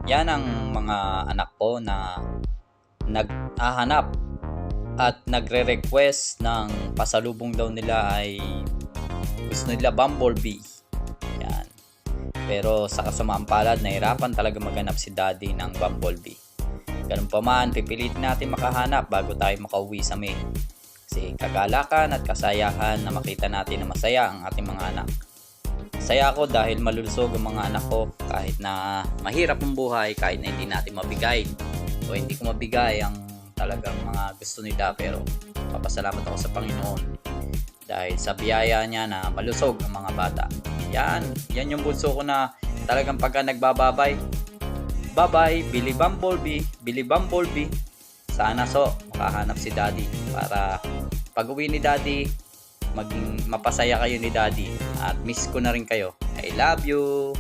Yan ang mga anak ko na naghahanap at nagre-request ng pasalubong daw nila ay gusto nila Bumblebee. Yan. Pero sa kasamaang palad, nahirapan talaga maghanap si Daddy ng Bumblebee. Ganun pa man, pipilitin natin makahanap bago tayo makauwi sa May. Kasi kagalakan at kasayahan na makita natin na masaya ang ating mga anak. Saya ako dahil malulusog ang mga anak ko kahit na mahirap ang buhay, kahit na hindi natin mabigay o hindi ko mabigay ang talagang mga gusto nila, pero papasalamat ako sa Panginoon dahil sa biyaya niya na malusog ang mga bata. Yan yung bunso ko na talagang pagka nagbababay, bye-bye, Billy Bumblebee, Billy Bumblebee. Sana makahanap si Daddy para pag uwi ni Daddy, maging mapasaya kayo ni Daddy at miss ko na rin kayo. I love you!